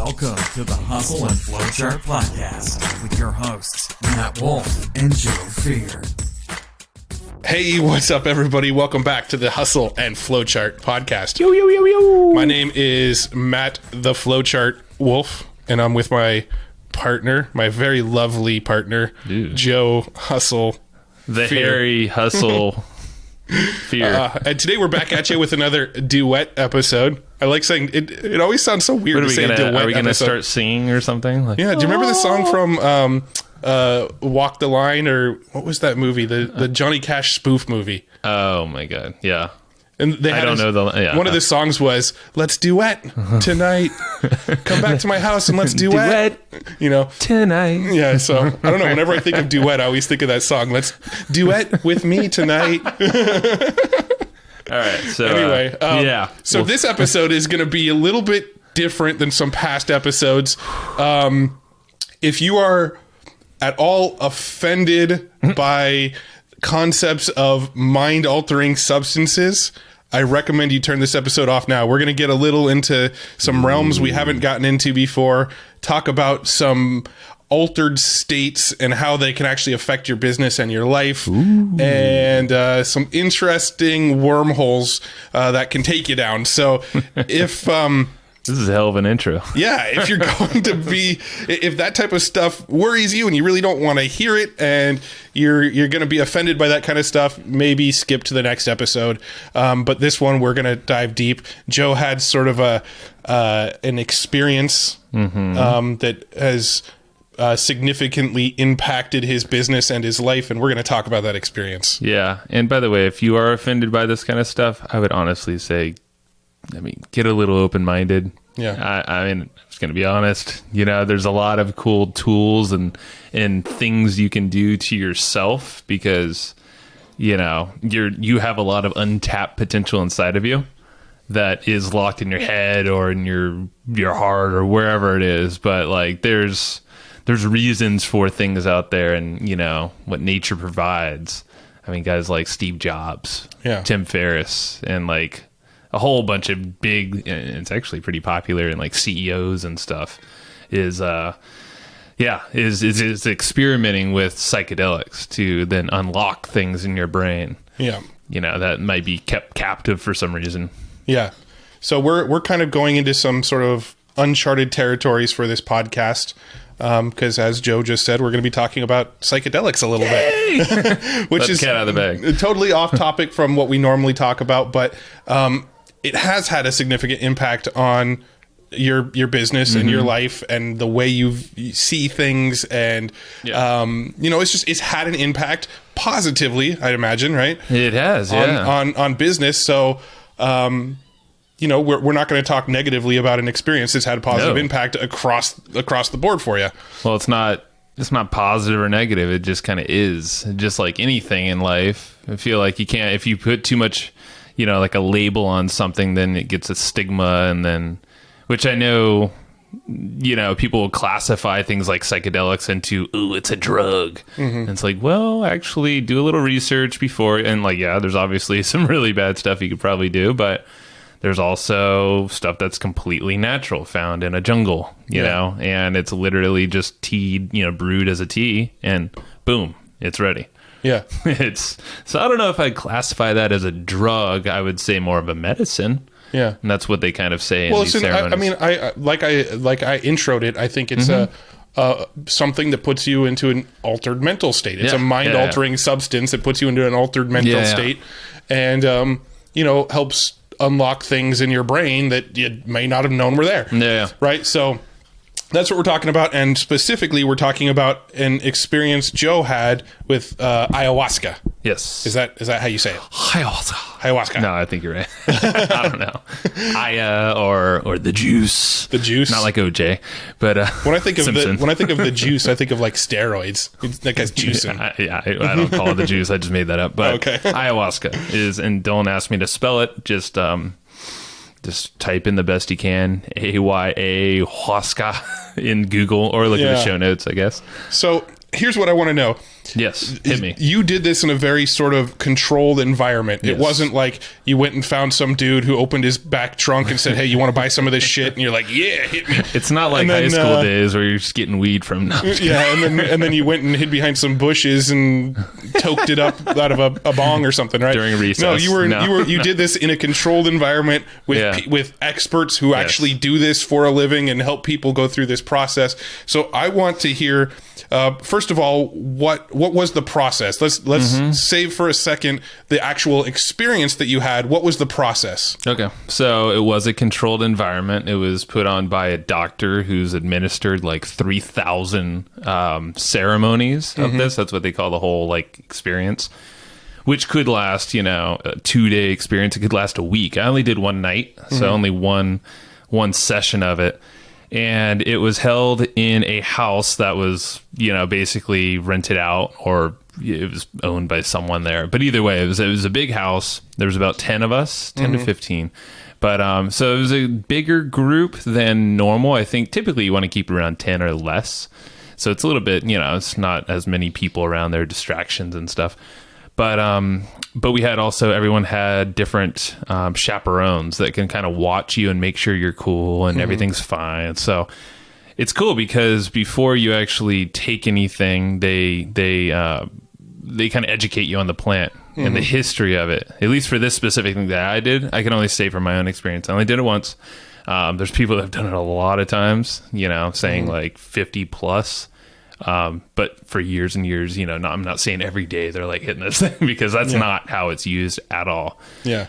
Welcome to the Hustle and Flowchart Podcast with your hosts, Matt Wolf and Joe Fear. Hey, what's up, everybody? Welcome back to the Hustle and Flowchart Podcast. Yo, yo, yo, yo. My name is Matt the Flowchart Wolf, and I'm with my partner, my very lovely partner, Joe Hustle The Fear. hairy Hustle Fear. And today we're back at you with another duet episode. I like saying it. It always sounds so weird to say duet. Are we going to episode. start singing or something? Like, Yeah, do you remember the song from Walk the Line, or what was that movie? The Johnny Cash spoof movie. Oh my God. Yeah. And they had one of the songs was "Let's duet tonight. Come back to my house and let's duet." You know, tonight. Yeah. So I don't know. Whenever I think of duet, I always think of that song. Let's duet with me tonight. All right. So anyway, yeah. So this episode is going to be a little bit different than some past episodes. If you are at all offended by concepts of mind-altering substances, I recommend you turn this episode off now. We're going to get a little into some realms we haven't gotten into before, talk about some altered states and how they can actually affect your business and your life, and some interesting wormholes that can take you down. So if... This is a hell of an intro. Yeah, if you're going to be, if that type of stuff worries you and you really don't want to hear it and you're going to be offended by that kind of stuff, maybe skip to the next episode. But this one, we're going to dive deep. Joe had sort of an experience that has significantly impacted his business and his life, and we're going to talk about that experience. Yeah. And by the way, if you are offended by this kind of stuff, I would honestly say, get a little open-minded. Yeah. I mean, I'm just going to be honest. You know, there's a lot of cool tools and things you can do to yourself because, you know, you have a lot of untapped potential inside of you that is locked in your head or in your heart or wherever it is. But like, there's reasons for things out there, and you know what nature provides. I mean, guys like Steve Jobs, Tim Ferris, and like a whole bunch of big, and it's actually pretty popular in like CEOs and stuff, is experimenting with psychedelics to then unlock things in your brain. Yeah. You know, that might be kept captive for some reason. Yeah. So we're kind of going into some sort of uncharted territories for this podcast. Because as Joe just said, we're going to be talking about psychedelics a little bit, which is cat out of the bag. Totally off topic from what we normally talk about, but it has had a significant impact on your business and your life and the way you see things, and you know, it's had an impact positively, I'd imagine, right? It has, on business. So you know, we're not going to talk negatively about an experience that's had a positive impact across the board for you. Well, it's not positive or negative. It just kind of is. Just like anything in life, I feel like you can't, if you put too much, you know, like a label on something, then it gets a stigma, and then, which I know, you know, people will classify things like psychedelics into, ooh, it's a drug. And it's like, well, actually do a little research before, and like, yeah, there's obviously some really bad stuff you could probably do, but there's also stuff that's completely natural, found in a jungle, you know, and it's literally just tea, you know, brewed as a tea, and boom, it's ready. Yeah. So I don't know if I'd classify that as a drug. I would say more of a medicine. Yeah. And that's what they kind of say in these ceremonies. I mean, I introed it. I think it's something that puts you into an altered mental state. It's a mind-altering substance that puts you into an altered mental state, and you know, helps unlock things in your brain that you may not have known were there. Yeah. Right? So that's what we're talking about, and specifically we're talking about an experience Joe had with ayahuasca. Yes. Is that how you say it? Ayahuasca. No, I think you're right. I don't know. Or the juice. The juice. Not like OJ, but when I think of the juice, I think of like steroids. That guy's juicing. I don't call it the juice. I just made that up. But okay. Ayahuasca is, and don't ask me to spell it. Just type in the best you can, Ayahuasca in Google, or look at the show notes, I guess. So here's what I want to know. Yes, hit me. You did this in a very sort of controlled environment. It wasn't like you went and found some dude who opened his back trunk and said, "Hey, you want to buy some of this shit?" And you're like, "Yeah, hit me." It's not like high school days where you're just getting weed from. No, yeah, and then you went and hid behind some bushes and toked it up out of a bong or something, right? During recess. No, you did this in a controlled environment with experts who actually do this for a living and help people go through this process. So I want to hear, first of all, what was the process? Let's save for a second the actual experience that you had. What was the process? Okay. So it was a controlled environment. It was put on by a doctor who's administered like 3,000 ceremonies of this. That's what they call the whole like experience, which could last, a 2-day experience. It could last a week. I only did one night, so only one session of it. And it was held in a house that was, basically rented out, or it was owned by someone there. But either way, it was a big house. There was about 10 of us, 10 to 15. But so it was a bigger group than normal. I think typically you want to keep around 10 or less. So it's a little bit, it's not as many people around there, distractions and stuff. But we had also, everyone had different chaperones that can kind of watch you and make sure you're cool and everything's fine. So it's cool because before you actually take anything, they kind of educate you on the plant and the history of it. At least for this specific thing that I did, I can only say from my own experience. I only did it once. There's people that have done it a lot of times, saying like 50 plus. But for years and years, I'm not saying every day they're like hitting this thing because that's not how it's used at all. Yeah.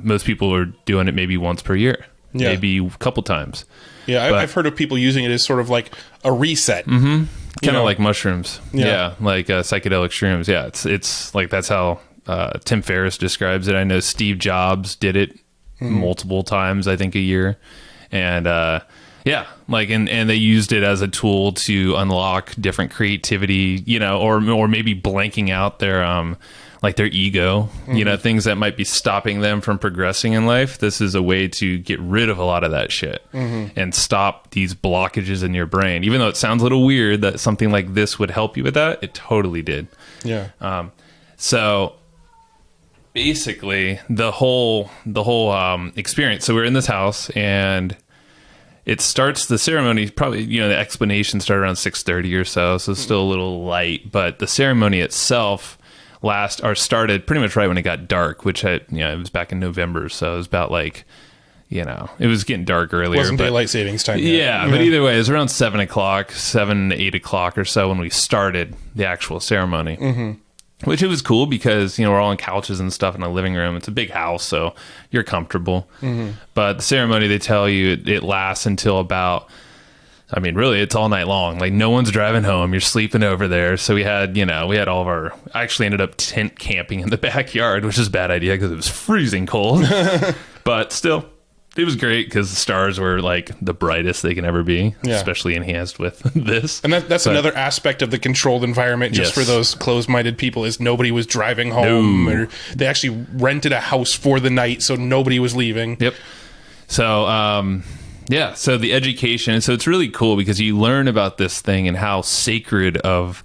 Most people are doing it maybe once per year, maybe a couple times. Yeah. I've heard of people using it as sort of like a reset. Kind of like mushrooms. Yeah. Like psychedelic shrooms. Yeah. It's like, that's how, Tim Ferris describes it. I know Steve Jobs did it multiple times, I think a year. And, yeah, like, and they used it as a tool to unlock different creativity, or maybe blanking out their, like their ego, things that might be stopping them from progressing in life. This is a way to get rid of a lot of that shit and stop these blockages in your brain. Even though it sounds a little weird that something like this would help you with that, it totally did. Yeah. So basically the whole experience. So we're in this house and it starts, the ceremony, probably, the explanation started around 6:30 or so it's still a little light, but the ceremony itself started pretty much right when it got dark, which it was back in November, so it was about like, it was getting dark earlier. Wasn't daylight savings time yet. Yeah, but either way, it was around 7 o'clock, 7 to 8 o'clock or so when we started the actual ceremony. Which it was cool because, we're all on couches and stuff in a living room. It's a big house, so you're comfortable. But the ceremony, they tell you it lasts until about, really, it's all night long. Like, no one's driving home. You're sleeping over there. So we had all of our, I actually ended up tent camping in the backyard, which is a bad idea because it was freezing cold. But still, it was great because the stars were like the brightest they can ever be, especially enhanced with this. And that's another aspect of the controlled environment, just for those closed-minded people, is nobody was driving home. Or they actually rented a house for the night, so nobody was leaving. Yep. So, so the education, so it's really cool because you learn about this thing and how sacred of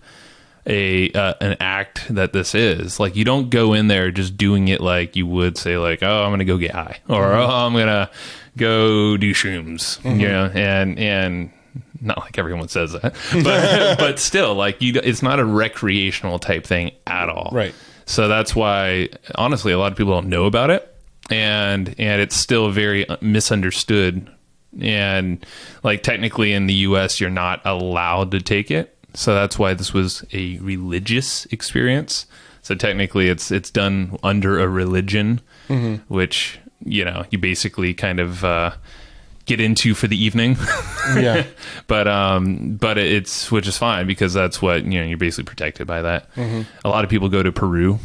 an act that this is. Like, you don't go in there just doing it like you would say, like, oh, I'm gonna go get high, or oh, I'm gonna go do shrooms, and not like everyone says that, but still, like, it's not a recreational type thing at all, right? So that's why, honestly, a lot of people don't know about it, and it's still very misunderstood. And like, technically in the US, you're not allowed to take it. So that's why this was a religious experience. So technically it's done under a religion, which, you basically kind of get into for the evening. Yeah. But it's, which is fine because that's what, you're basically protected by that. A lot of people go to Peru,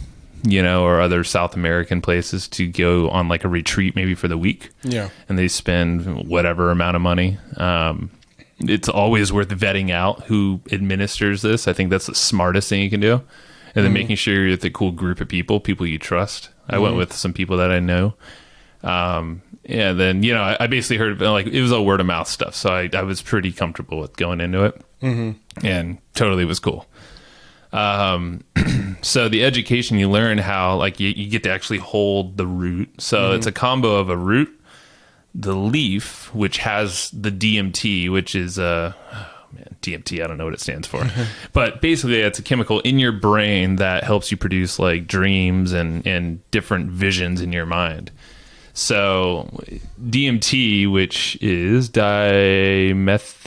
or other South American places to go on like a retreat maybe for the week. Yeah. And they spend whatever amount of money. It's always worth vetting out who administers this. I think that's the smartest thing you can do. And then making sure you're with a cool group of people you trust. I went with some people that I know. Then, I basically heard, like, it was all word of mouth stuff. So I was pretty comfortable with going into it. And totally was cool. So the education, you learn how like you get to actually hold the root. So it's a combo of a root, the leaf, which has the DMT, which is DMT, I don't know what it stands for. But basically it's a chemical in your brain that helps you produce like dreams and different visions in your mind. So DMT, which is dimethyl...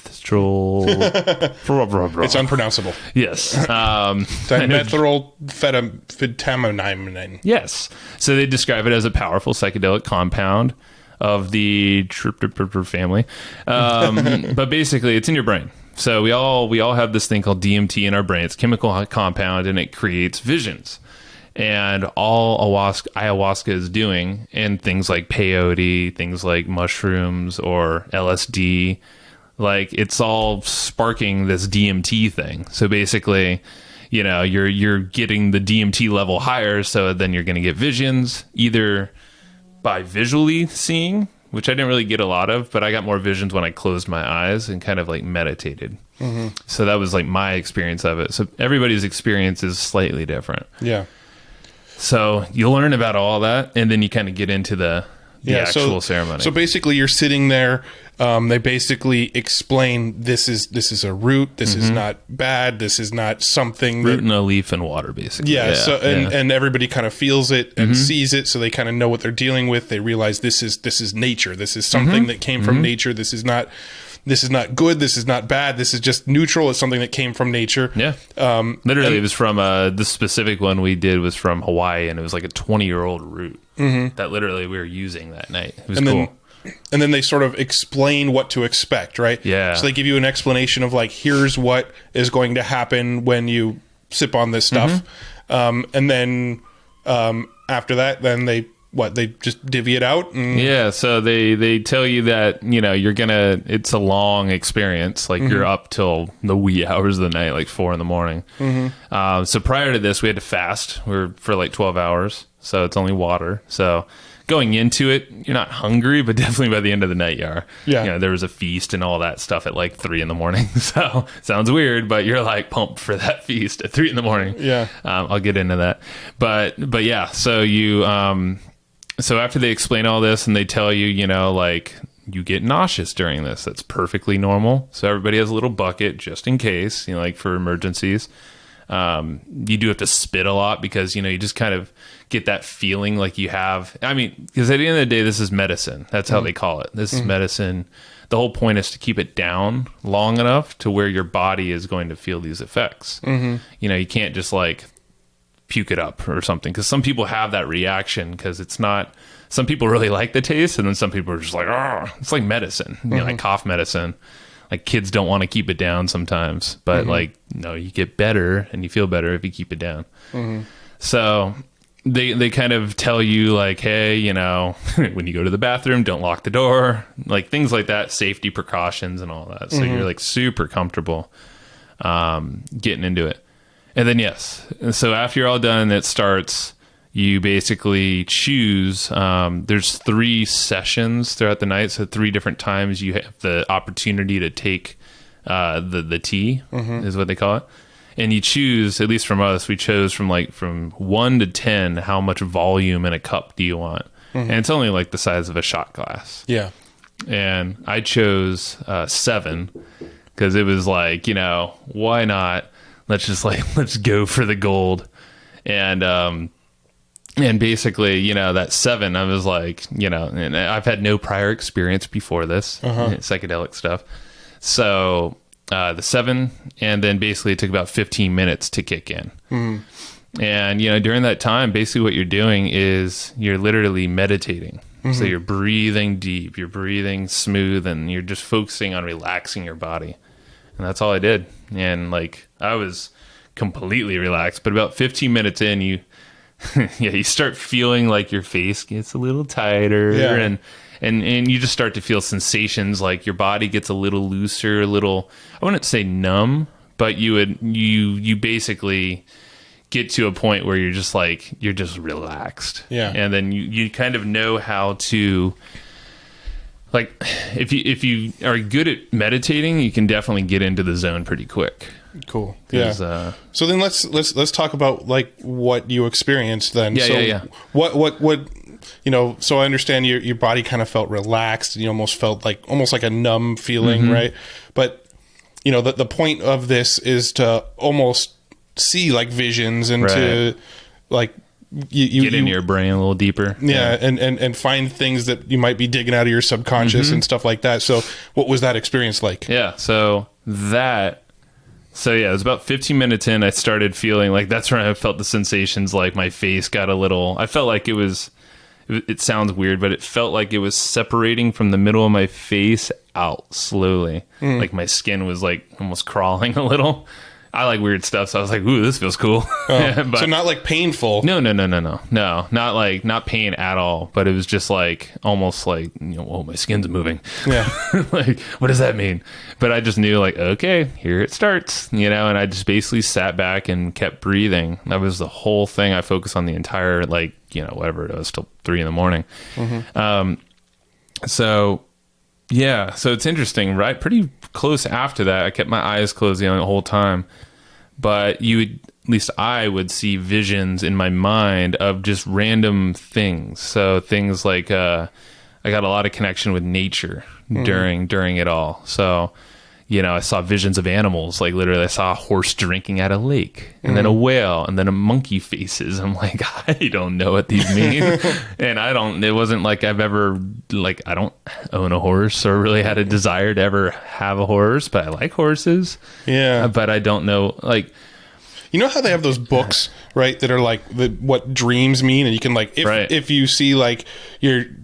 It's unpronounceable. Yes. Dimethylphentamine. Yes. So they describe it as a powerful psychedelic compound of the triptopyr family. But basically, it's in your brain. So we all have this thing called DMT in our brain. It's a chemical compound, and it creates visions. And all ayahuasca is doing, and things like peyote, things like mushrooms or LSD, like it's all sparking this DMT thing. So basically, you know, you're getting the DMT level higher, so then you're going to get visions either by visually seeing, which I didn't really get a lot of, but I got more visions when I closed my eyes and kind of like meditated. So that was like my experience of it. So everybody's experience is slightly different. Yeah. So you learn about all that, and then you kind of get into the actual ceremony. So basically, you're sitting there. They basically explain this is a root. This is not bad. This is not something root and a leaf and water, basically. Yeah. And everybody kind of feels it and sees it, so they kind of know what they're dealing with. They realize this is nature. This is something that came from nature. This is not good. This is not bad. This is just neutral. It's something that came from nature. Yeah. Literally, it was from the specific one we did was from Hawaii, and it was like a 20-year-old root that literally we were using that night. It was cool. And then they sort of explain what to expect, right? Yeah. So they give you an explanation of like, here's what is going to happen when you sip on this stuff. And then after that, then they just divvy it out? Yeah, so they tell you that, you know, it's a long experience. Like you're up till the wee hours of the night, like 4 a.m. So prior to this, we had to fast. For like 12 hours. So it's only water. So going into it, you're not hungry, but definitely by the end of the night you are. Yeah. You know, there was a feast and all that stuff at like 3 a.m. So sounds weird, but you're like pumped for that feast at 3 a.m. Yeah. I'll get into that. But yeah, so you... So after they explain all this and they tell you, you know, like you get nauseous during this, that's perfectly normal. So everybody has a little bucket just in case, you know, like for emergencies. You do have to spit a lot because, you know, you just kind of get that feeling like you have. I mean, because at the end of the day, this is medicine. That's how they call it. This is medicine. The whole point is to keep it down long enough to where your body is going to feel these effects. You know, you can't just like puke it up or something, because some people have that reaction because it's not, some people really like the taste, and then some people are just like, oh, it's like medicine, you know, like cough medicine. Like kids don't want to keep it down sometimes, but like, no, you get better and you feel better if you keep it down. So they kind of tell you like, hey, you know, when you go to the bathroom, don't lock the door, like things like that, safety precautions and all that. So you're like super comfortable getting into it. And then, yes. So after you're all done, it starts, you basically choose, there's 3 sessions throughout the night. So 3 different times you have the opportunity to take the tea, is what they call it. And you choose, at least from us, we chose from 1 to 10, how much volume in a cup do you want? And it's only like the size of a shot glass. Yeah. And I chose 7 because it was like, you know, why not? Let's go for the gold. And basically, you know, that 7, I was like, you know, and I've had no prior experience before this, psychedelic stuff. So the 7, and then basically it took about 15 minutes to kick in. And, you know, during that time, basically what you're doing is you're literally meditating. So you're breathing deep, you're breathing smooth, and you're just focusing on relaxing your body. And that's all I did. And like, I was completely relaxed, but about 15 minutes in, you start feeling like your face gets a little tighter, and you just start to feel sensations, like your body gets a little looser, a little, I wouldn't say numb, but you basically get to a point where you're just relaxed. Yeah. And then you kind of know how to like if you are good at meditating, you can definitely get into the zone pretty quick. Cool. Yeah. So then let's talk about like what you experienced then. Yeah. What so I understand your body kind of felt relaxed, and you almost felt like a numb feeling, right? But the point of this is to almost see like visions and to like you get into your brain a little deper. And find things that you might be digging out of your subconscious and stuff like that. So what was that experience like? So it was about 15 minutes in, I started feeling like that's when I felt the sensations, like my face got a little, I felt like it sounds weird, but it felt like it was separating from the middle of my face out slowly. Like my skin was like almost crawling a little. I like weird stuff, so I was like, ooh, this feels cool. So not like painful. No, not pain at all, but it was just like almost like, oh, my skin's moving. Yeah. Like, what does that mean? But I just knew like, okay, here it starts, and I just basically sat back and kept breathing. That was the whole thing. I focused on the entire, like, whatever it was, till 3 a.m. So it's interesting, right? Pretty close after that, I kept my eyes closed the whole time, but at least I would see visions in my mind of just random things. So things like, I got a lot of connection with nature during it all. So, I saw visions of animals. Like literally I saw a horse drinking at a lake, and then a whale, and then a monkey faces. I'm like, I don't know what these mean. And it wasn't like I've ever, like, I don't own a horse or really had a desire to ever have a horse, but I like horses. Yeah. But I don't know, like, how they have those books, right, that are like what dreams mean, and you can like if you see like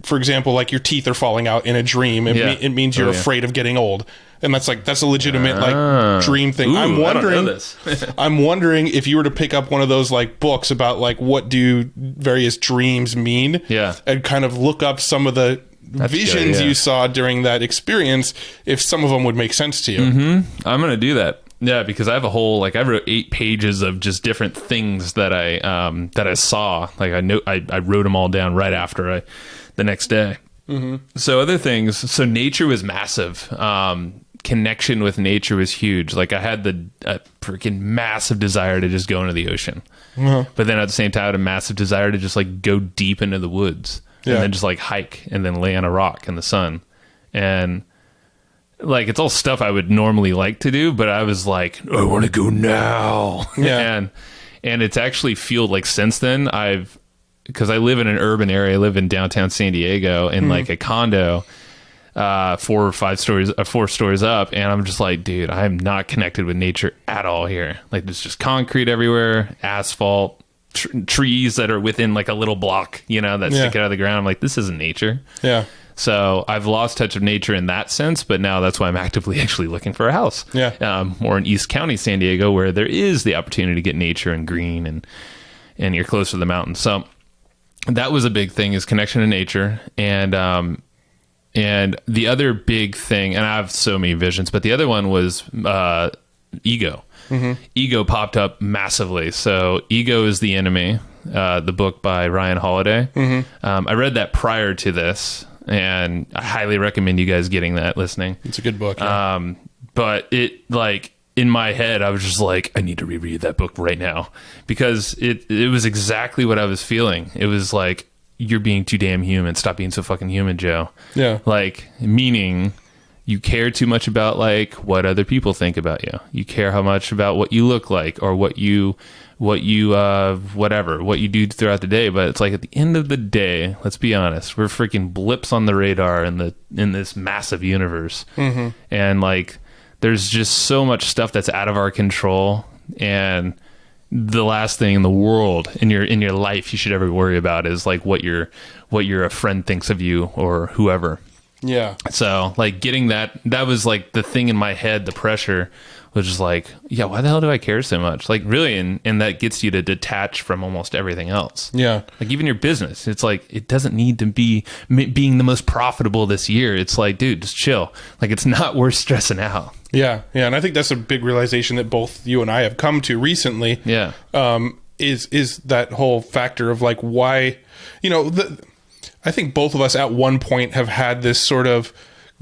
for example, like your teeth are falling out in a dream, it means you're afraid of getting old. And that's a legitimate like dream thing. Ooh, I'm wondering, I don't know this. I'm wondering if you were to pick up one of those like books about like what do various dreams mean, and kind of look up some of the visions you saw during that experience, if some of them would make sense to you. I'm gonna do that. Yeah, because I have a whole, like, I wrote 8 pages of just different things that I saw. Like I wrote them all down right after the next day. So other things. So nature was massive. Connection with nature was huge. Like I had a freaking massive desire to just go into the ocean, but then at the same time, I had a massive desire to just like go deep into the woods and then just like hike and then lay on a rock in the sun. And like, it's all stuff I would normally like to do, but I was like, I want to go now. And it's actually felt like since then because I live in an urban area, I live in downtown San Diego in like a condo, 4 stories up, and I'm just like, dude, I am not connected with nature at all here. Like there's just concrete everywhere, asphalt, trees that are within like a little block, that stick out of the ground. I'm like, this isn't nature. Yeah. So I've lost touch of nature in that sense, but now that's why I'm actively actually looking for a house. More in East County, San Diego, where there is the opportunity to get nature and green, and you're close to the mountains. So that was a big thing, is connection to nature. And the other big thing, and I have so many visions, but the other one was ego. Ego popped up massively. So Ego is the Enemy, the book by Ryan Holiday. I read that prior to this, and I highly recommend you guys getting that, listening. It's a good book. But it, like, in my head, I was just like, I need to reread that book right now, because it was exactly what I was feeling. It was like, you're being too damn human. Stop being so fucking human, Joe. Yeah. Like, meaning you care too much about like what other people think about you. You care how much about what you look like, or what you do throughout the day. But it's like, at the end of the day, let's be honest, we're freaking blips on the radar in this massive universe. And like, there's just so much stuff that's out of our control, and the last thing in the world in your life you should ever worry about is like what your a friend thinks of you, or whoever. Yeah. So like, getting that was like the thing in my head. The pressure was just like, yeah, why the hell do I care so much? Like, really, and that gets you to detach from almost everything else. Yeah. Like, even your business, it's like, it doesn't need to be being the most profitable this year. It's like, dude, just chill. Like, it's not worth stressing out. Yeah. Yeah. And I think that's a big realization that both you and I have come to recently. Yeah. Is that whole factor of like, why, I think both of us at one point have had this sort of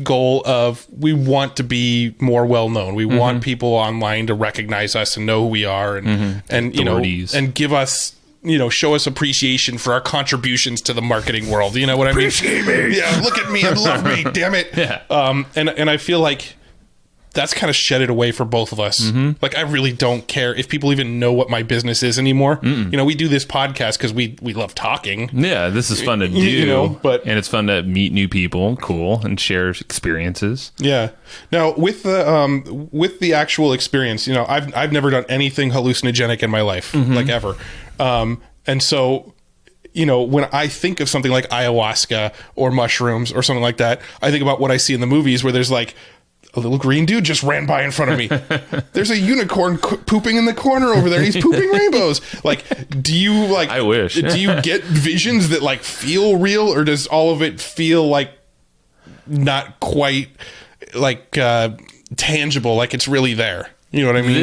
goal of we want to be more well known. We want people online to recognize us and know who we are, and you know, and give us, you know, show us appreciation for our contributions to the marketing world. You know what I mean? Appreciate me. Yeah, look at me and love me. Damn it. Yeah. And I feel like that's kind of shedded away for both of us. Like, I really don't care if people even know what my business is anymore. You know, we do this podcast because we love talking. Yeah, this is fun to do. You know, and it's fun to meet new people, cool, and share experiences. Yeah. Now, with the actual experience, you know, I've never done anything hallucinogenic in my life, like ever. And so, you know, when I think of something like ayahuasca or mushrooms or something like that, I think about what I see in the movies where there's like, a little green dude just ran by in front of me. There's a unicorn pooping in the corner over there. He's pooping rainbows. Like, do you like? I wish. Do you get visions that like feel real, or does all of it feel like not quite like tangible? Like it's really there. You know what I mean?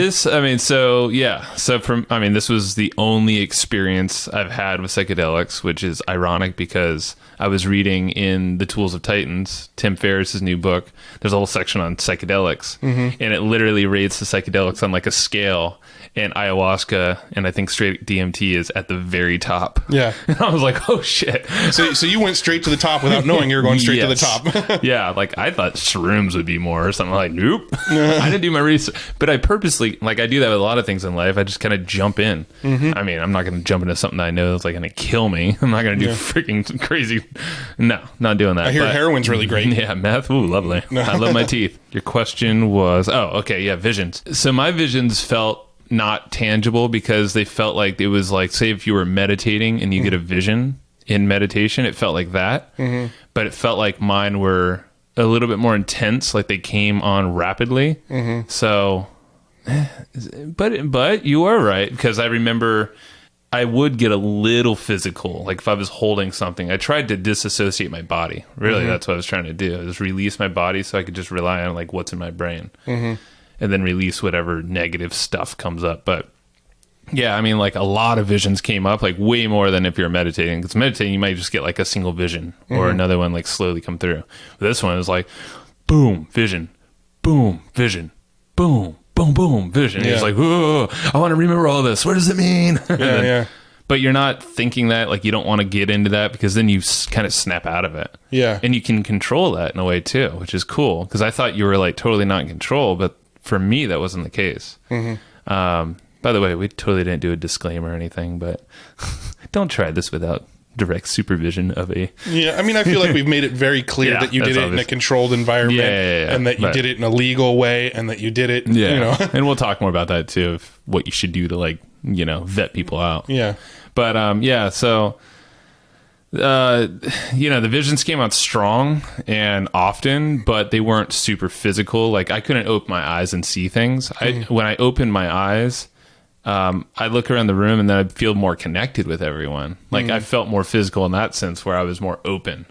This was the only experience I've had with psychedelics, which is ironic because I was reading in The Tools of Titans, Tim Ferriss's new book. There's a whole section on psychedelics, and it literally rates the psychedelics on like a scale, and ayahuasca and I think straight DMT is at the very top. Yeah. And I was like, oh shit. So you went straight to the top without knowing you were going straight to the top. Yeah, like I thought shrooms would be more or something. Like, nope. I didn't do my research, but I purposely, like I do that with a lot of things in life. I just kind of jump in. I mean, I'm not going to jump into something that I know is like going to kill me. I'm not going to do freaking crazy. No, not doing that. I hear heroin's really great. Yeah, meth. Ooh, lovely. I love my teeth. Your question was, visions. So my visions felt not tangible because they felt like it was like, say if you were meditating and you get a vision in meditation, it felt like that. But it felt like mine were a little bit more intense, like they came on rapidly. So, but you are right, because I remember I would get a little physical. Like if I was holding something, I tried to disassociate my body. Really, that's what I was trying to do. Is release my body so I could just rely on like what's in my brain. And then release whatever negative stuff comes up. But yeah, I mean, like a lot of visions came up, like way more than if you're meditating. Because meditating, you might just get like a single vision or another one like slowly come through. But this one is like, boom, vision, boom, vision, boom, boom, boom, vision. It's like, oh, I want to remember all this. What does it mean? Yeah. But you're not thinking that, like you don't want to get into that because then you kind of snap out of it. Yeah. And you can control that in a way too, which is cool. Because I thought you were like totally not in control, but for me, that wasn't the case. By the way, we totally didn't do a disclaimer or anything, but don't try this without direct supervision of a... Yeah, I mean, I feel like we've made it very clear that you did it in a controlled environment and that you did it in a legal way and that you did it, you know. And we'll talk more about that too, of what you should do to like, you know, vet people out. Yeah. But so... you know, the visions came out strong and often, but they weren't super physical. Like I couldn't open my eyes and see things. When I opened my eyes, I look around the room and then I'd feel more connected with everyone. Like I felt more physical in that sense, where I was more open,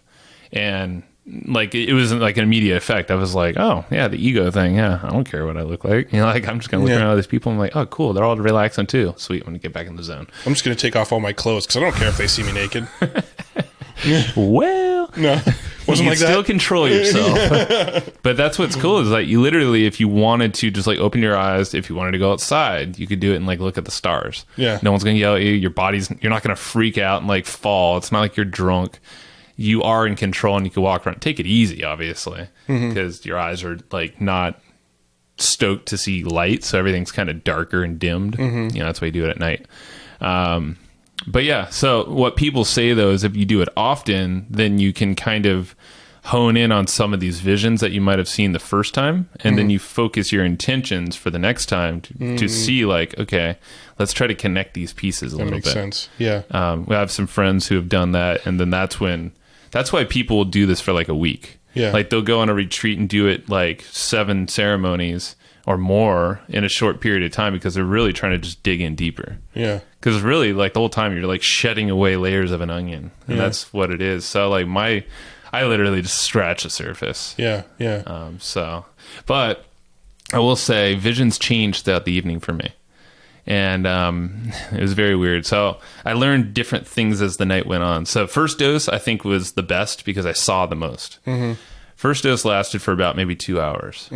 and like it wasn't like an immediate effect. I was like, oh yeah, the ego thing. Yeah, I don't care what I look like. You know, like I'm just gonna look around all these people. I'm like, oh cool, they're all relaxing too. Sweet, when I get back in the zone. I'm just gonna take off all my clothes because I don't care if they see me naked. Well, no, wasn't you like still that. Control yourself. But that's what's cool is like you literally, if you wanted to just like open your eyes, if you wanted to go outside, you could do it and like look at the stars. Yeah, no one's gonna yell at you. You're not gonna freak out and like fall. It's not like you're drunk. You are in control and you can walk around. Take it easy, obviously, because your eyes are like not stoked to see light, so everything's kind of darker and dimmed. You know, that's why you do it at night. But yeah, so what people say though is if you do it often, then you can kind of hone in on some of these visions that you might have seen the first time, and then you focus your intentions for the next time to see like, okay, let's try to connect these pieces a little bit. That makes sense. Yeah. We have some friends who have done that, and then that's why people will do this for like a week. Yeah. Like they'll go on a retreat and do it like 7 ceremonies or more in a short period of time because they're really trying to just dig in deeper. Yeah. Because really, like the whole time you're like shedding away layers of an onion, and that's what it is. So like I literally just scratch the surface. Yeah. Yeah. But I will say visions changed throughout the evening for me. And it was very weird. So I learned different things as the night went on. So first dose, I think, was the best because I saw the most. First dose lasted for about maybe 2 hours.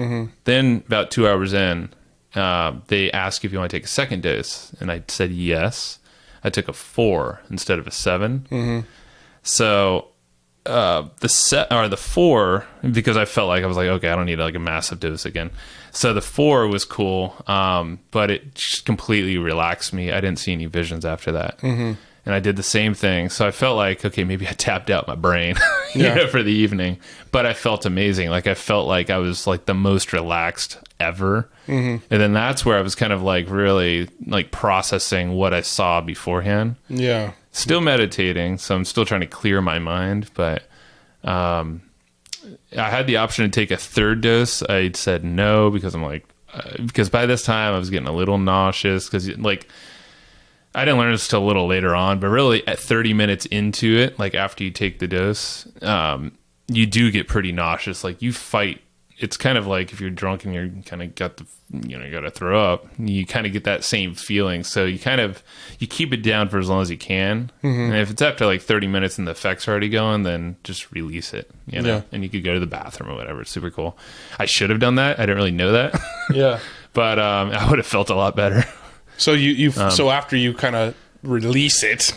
Then about 2 hours in, they asked if you want to take a second dose. And I said yes. I took a 4 instead of a 7. So the 4, because I felt like I was like, okay, I don't need like a massive dose again. So the 4 was cool, but it just completely relaxed me. I didn't see any visions after that. And I did the same thing. So I felt like, okay, maybe I tapped out my brain for the evening, but I felt amazing. Like I felt like I was like the most relaxed ever. And then that's where I was kind of like really like processing what I saw beforehand. Yeah. Still meditating. So I'm still trying to clear my mind, but, I had the option to take a third dose. I said no because I'm like, because by this time I was getting a little nauseous because like I didn't learn this till a little later on, but really at 30 minutes into it, like after you take the dose, you do get pretty nauseous. Like you fight. It's kind of like if you're drunk and you're kind of got the, you got to throw up, you kind of get that same feeling. So you keep it down for as long as you can. And if it's after like 30 minutes and the effects are already going, then just release it, and you could go to the bathroom or whatever. It's super cool. I should have done that. I didn't really know that. But I would have felt a lot better. So so after you kind of release it,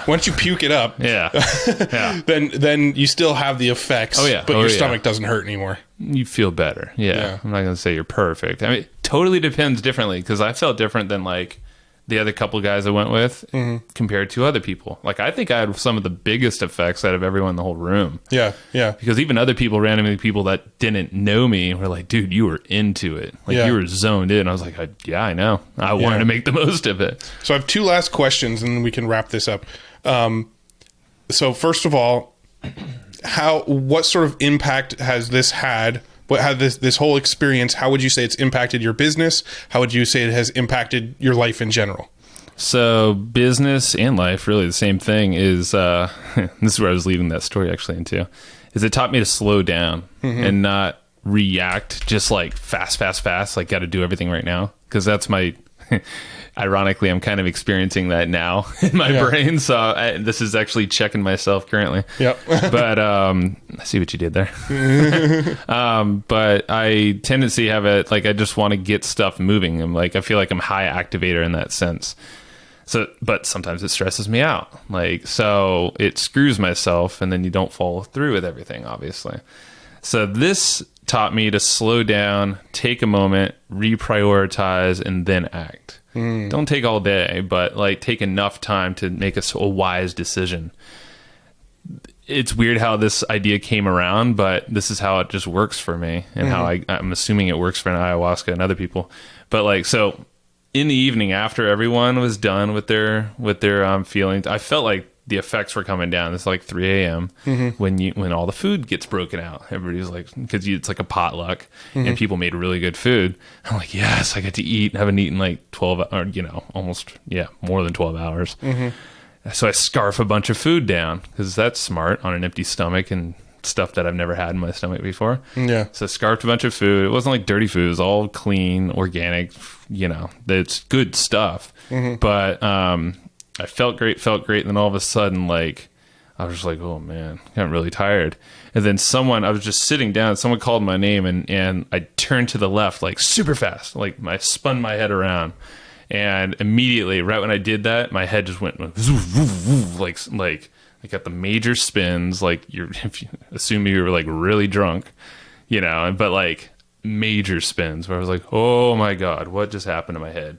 once you puke it up, then you still have the effects, but your stomach doesn't hurt anymore. You feel better. I'm not gonna say you're perfect. I mean, it totally depends differently, because I felt different than like the other couple guys I went with compared to other people. Like I think I had some of the biggest effects out of everyone in the whole room. Because even other people, randomly people that didn't know me, were like, dude, you were into it. Like you were zoned in. I was like, I know. I wanted to make the most of it. So I have 2 last questions and then we can wrap this up. So first of all, what sort of impact has this had? What had this whole experience? How would you say it's impacted your business? How would you say it has impacted your life in general? So business and life, really the same thing, is this is where I was leading that story actually into, is it taught me to slow down and not react just like fast, like got to do everything right now. Because that's my ironically, I'm kind of experiencing that now in my brain. So this is actually checking myself currently. But I see what you did there. But I tendency have it like I just want to get stuff moving. I'm like, I feel like I'm high activator in that sense. So, but sometimes it stresses me out. Like, so it screws myself, and then you don't follow through with everything, obviously. So this taught me to slow down, take a moment, reprioritize, and then act. Don't take all day, but like take enough time to make a wise decision. It's weird how this idea came around, but this is how it just works for me, and how I'm assuming it works for an ayahuasca and other people. But like, so in the evening after everyone was done with their feelings, I felt like the effects were coming down. It's like 3 a.m. When all the food gets broken out. Everybody's like, because it's like a potluck, and people made really good food. I'm like, yes, I get to eat. I haven't eaten like 12 or almost more than 12 hours. So I scarf a bunch of food down, because that's smart on an empty stomach and stuff that I've never had in my stomach before. So I scarfed a bunch of food. It wasn't like dirty food. It was all clean, organic. It's good stuff. But I felt great. And then all of a sudden, like, I was just like, oh man, I'm really tired. And then I was just sitting down, someone called my name, and I turned to the left, like super fast. Like I spun my head around, and immediately, right when I did that, my head just went like got the major spins. Like if you assume you were like really drunk, but like major spins where I was like, oh my God, what just happened to my head?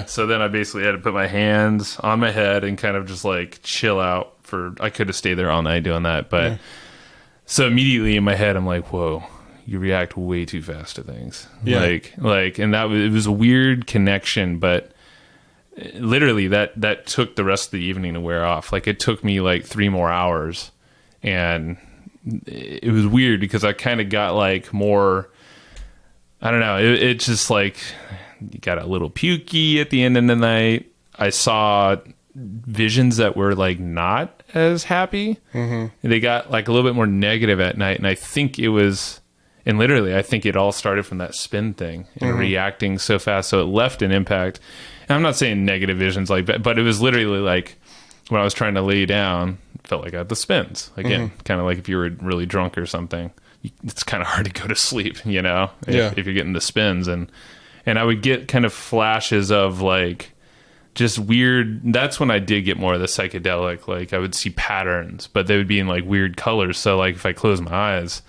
So then I basically had to put my hands on my head and kind of just like chill out I could have stayed there all night doing that. But so immediately in my head, I'm like, whoa, you react way too fast to things. And it was a weird connection, but literally that took the rest of the evening to wear off. Like it took me like 3 more hours, and it was weird because I kind of got like more, I don't know. It's just like, you got a little pukey at the end of the night. I saw visions that were like not as happy. They got like a little bit more negative at night, and I think it was And literally, I think it all started from that spin thing and reacting so fast. So it left an impact. And I'm not saying negative visions like that, but it was literally like when I was trying to lay down, it felt like I had the spins. Again, kind of like if you were really drunk or something, it's kind of hard to go to sleep, if you're getting the spins. And I would get kind of flashes of like just weird. That's when I did get more of the psychedelic. Like I would see patterns, but they would be in like weird colors. So like if I close my eyes,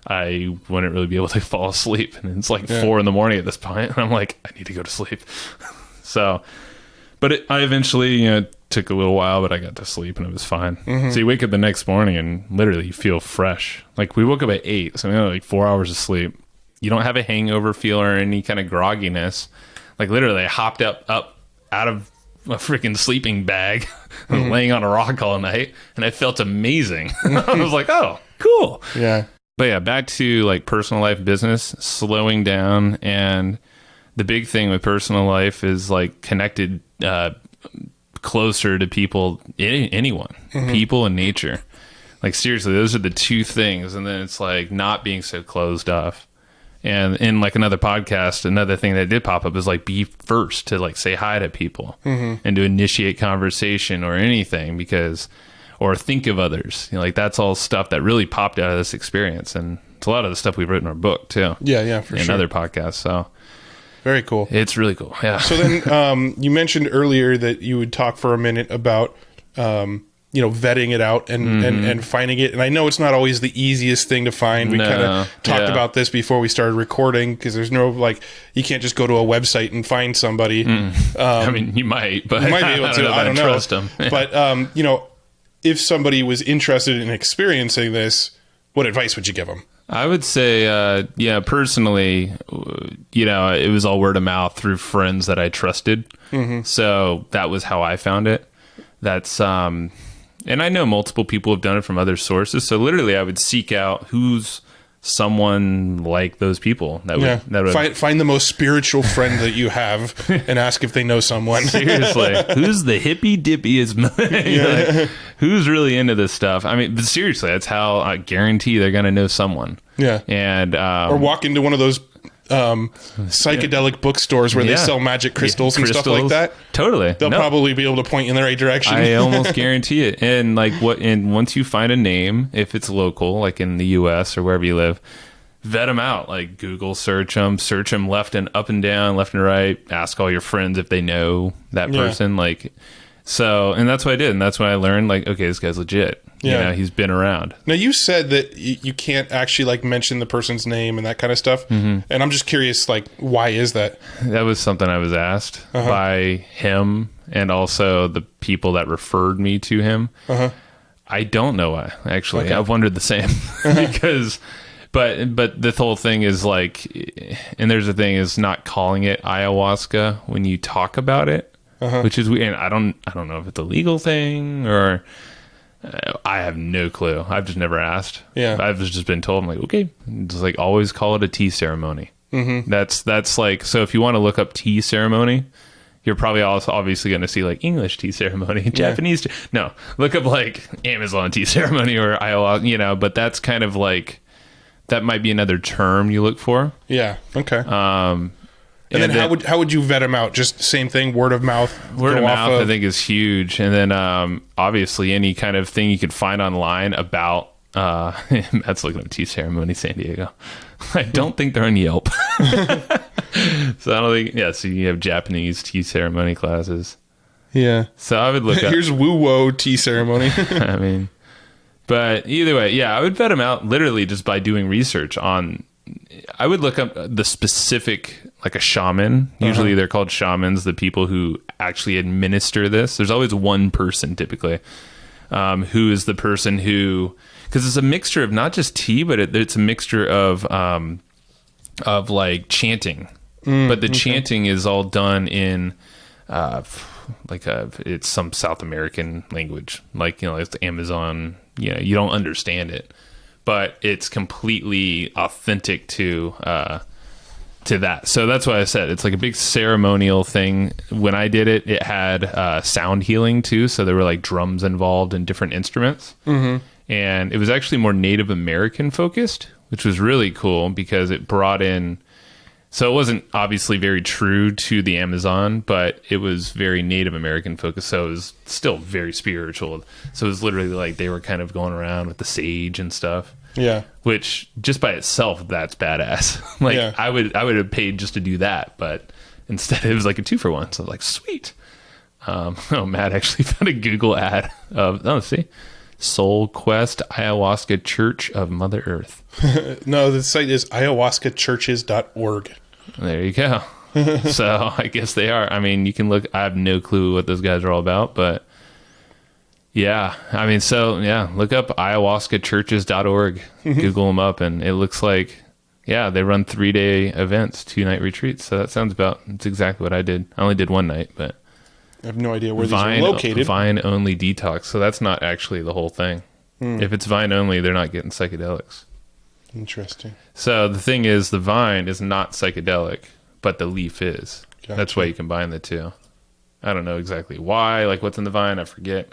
I wouldn't really be able to fall asleep. And it's like 4 a.m. at this point. And I'm like, I need to go to sleep. So, but I eventually, took a little while, but I got to sleep and it was fine. So you wake up the next morning and literally you feel fresh. Like we woke up at 8, so we had like 4 hours of sleep. You don't have a hangover feel or any kind of grogginess. Like literally I hopped up out of a freaking sleeping bag, laying on a rock all night, and I felt amazing. I was like, oh, cool. Yeah. But yeah, back to like personal life, business, slowing down. And the big thing with personal life is like connected closer to people, anyone, people and nature. Like seriously, those are the two things. And then it's like not being so closed off. And in like another podcast, another thing that did pop up is like be first to like say hi to people and to initiate conversation or anything or think of others. Like that's all stuff that really popped out of this experience. And it's a lot of the stuff we wrote in our book too. Yeah, for sure. And other podcasts. So very cool. It's really cool. Yeah. So then you mentioned earlier that you would talk for a minute about, vetting it out and finding it. And I know it's not always the easiest thing to find. We kind of talked about this before we started recording because there's no, you can't just go to a website and find somebody. I mean, you might, but you might be able to. I don't know. Trust them. But, if somebody was interested in experiencing this, what advice would you give them? I would say, personally, it was all word of mouth through friends that I trusted. So that was how I found it. That's, and I know multiple people have done it from other sources. So literally I would seek out who's someone like those people that would find the most spiritual friend that you have and ask if they know someone. Seriously, who's the hippy dippiest? Like, who's really into this stuff? I mean, but seriously, that's how I guarantee they're going to know someone. Yeah, and or walk into one of those psychedelic bookstores where they sell magic crystals and stuff like that. Totally, they'll probably be able to point you in the right direction. I almost guarantee it. And once you find a name, if it's local, like in the U.S. or wherever you live, vet them out. Like Google search them left and up and down, left and right. Ask all your friends if they know that person. And that's what I did, and that's when I learned. Like, okay, this guy's legit. Yeah, he's been around. Now, you said that you can't actually mention the person's name and that kind of stuff. And I'm just curious, why is that? That was something I was asked by him and also the people that referred me to him. I don't know why, actually. Okay. I've wondered the same because, but the whole thing is and there's the thing is not calling it ayahuasca when you talk about it, which is weird. And I don't know if it's a legal thing or. I have no clue. I've just never asked. Yeah, I've just been told. I'm like, okay, just always call it a tea ceremony. That's so. If you want to look up tea ceremony, you're probably also obviously going to see English tea ceremony, Japanese. No, look up Amazon tea ceremony or ayahuasca. But that's kind of that might be another term you look for. Yeah. Okay. And then how would you vet them out? Just same thing, word of mouth? Word of mouth, I think, is huge. And then obviously any kind of thing you could find online about, Matt's looking up tea ceremony San Diego. I don't think they're on Yelp. So I don't think, so you have Japanese tea ceremony classes. Yeah. So I would look up. Here's Woo-Wo tea ceremony. I mean, but either way, I would vet them out literally just by doing research on, I would look up the specific, a shaman. Usually they're called shamans, the people who actually administer this. There's always one person typically who is the person who, because it's a mixture of not just tea, but it's a mixture of chanting. But the chanting is all done in it's some South American language, it's the Amazon. You don't understand it. But it's completely authentic to that. So that's why I said it's a big ceremonial thing. When I did it, it had sound healing too. So there were drums involved and different instruments. And it was actually more Native American focused, which was really cool because it brought in. So it wasn't obviously very true to the Amazon, but it was very Native American focused. So it was still very spiritual. So it was literally like they were kind of going around with the sage and stuff. Yeah. Which just by itself, that's badass. Like yeah. I would have paid just to do that, but instead it was like a 2-for-1. So I was like, sweet. Matt actually found a Google ad of, see, Soul Quest Ayahuasca Church of Mother Earth. No, the site is ayahuascachurches.org. There you go. So I guess they are. I mean, you can look. I have no clue what those guys are all about, but yeah. I mean, so yeah, look up ayahuascachurches.org. Google them up, and it looks like, yeah, they run 3-day events, 2-night retreats. So that sounds it's exactly what I did. I only did 1 night, but I have no idea where these are located. Vine only detox. So that's not actually the whole thing. If it's Vine only, they're not getting psychedelics. Interesting. So the thing is, the vine is not psychedelic, but the leaf is. Gotcha. That's why you combine the two. I don't know exactly why, like what's in the vine, I forget.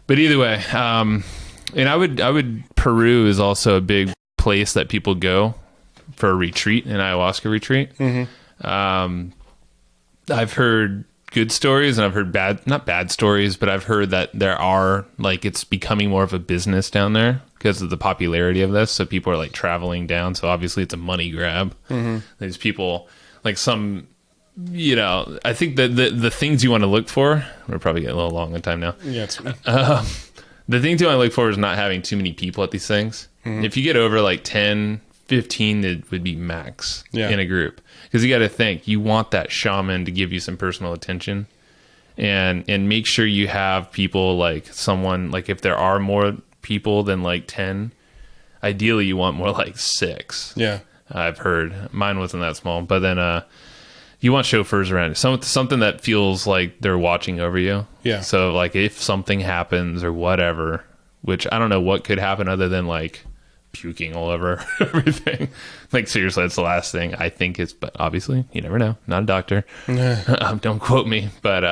But either way, and I would Peru is also a big place that people go for a retreat, an ayahuasca retreat. I've heard good stories and I've heard not bad stories, but I've heard that there are, like, it's becoming more of a business down there because of the popularity of this. So people are like traveling down. So obviously it's a money grab. There's people like some, I think that the things you want to look for, we're probably getting a little long on time now. Yeah. It's the things you want to look for is not having too many people at these things. If you get over like 10, 15, it would be max in a group. Because you got to think, you want that shaman to give you some personal attention, and make sure you have people, like someone, like if there are more people than like 10, ideally you want more like 6. Yeah. I've heard. Mine wasn't that small, but then you want chauffeurs around you. Something that feels like they're watching over you. Yeah. So like if something happens or whatever, which I don't know what could happen other than like puking all over everything. Like seriously, that's the last thing I think is, but obviously you never know. Not a doctor. Don't quote me, but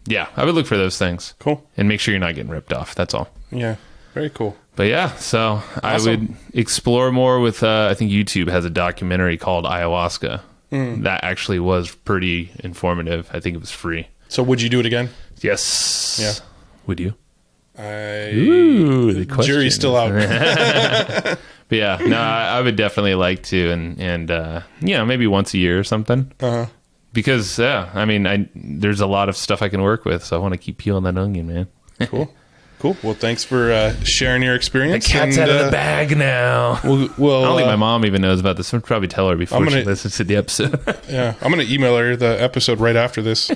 yeah, I would look for those things. Cool. And make sure you're not getting ripped off. That's all. Yeah. Very cool. But yeah, so awesome. I would explore more with, I think YouTube has a documentary called Ayahuasca. That actually was pretty informative. I think it was free. So would you do it again? Yes. Yeah. Would you? The jury's still out. But yeah, no, I would definitely like to, and maybe once a year or something. Because I mean, there's a lot of stuff I can work with, so I want to keep peeling that onion, man. Cool. Well, thanks for sharing your experience. The cat's out of the bag now. Well, I don't think my mom even knows about this. I'll probably tell her before she listens to the episode. Yeah, I'm going to email her the episode right after this.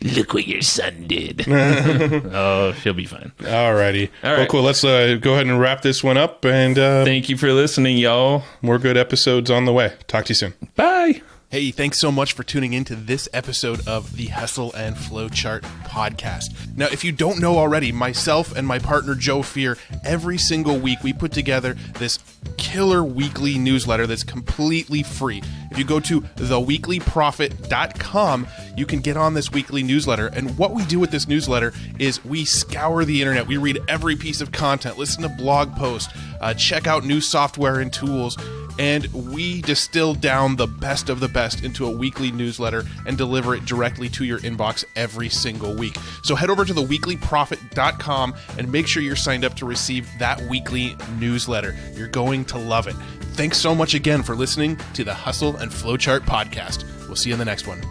Look what your son did. Oh, she'll be fine. Alrighty. All right. Well, cool. Let's go ahead and wrap this one up. And thank you for listening, y'all. More good episodes on the way. Talk to you soon. Bye. Hey, thanks so much for tuning into this episode of the Hustle and Flowchart podcast. Now, if you don't know already, myself and my partner Joe Fear, every single week we put together this killer weekly newsletter that's completely free. If you go to theweeklyprofit.com, you can get on this weekly newsletter. And what we do with this newsletter is we scour the internet. We read every piece of content, listen to blog posts, check out new software and tools, and we distill down the best of the best into a weekly newsletter and deliver it directly to your inbox every single week. So head over to theweeklyprofit.com and make sure you're signed up to receive that weekly newsletter. You're going to love it. Thanks so much again for listening to the Hustle and Flowchart podcast. We'll see you in the next one.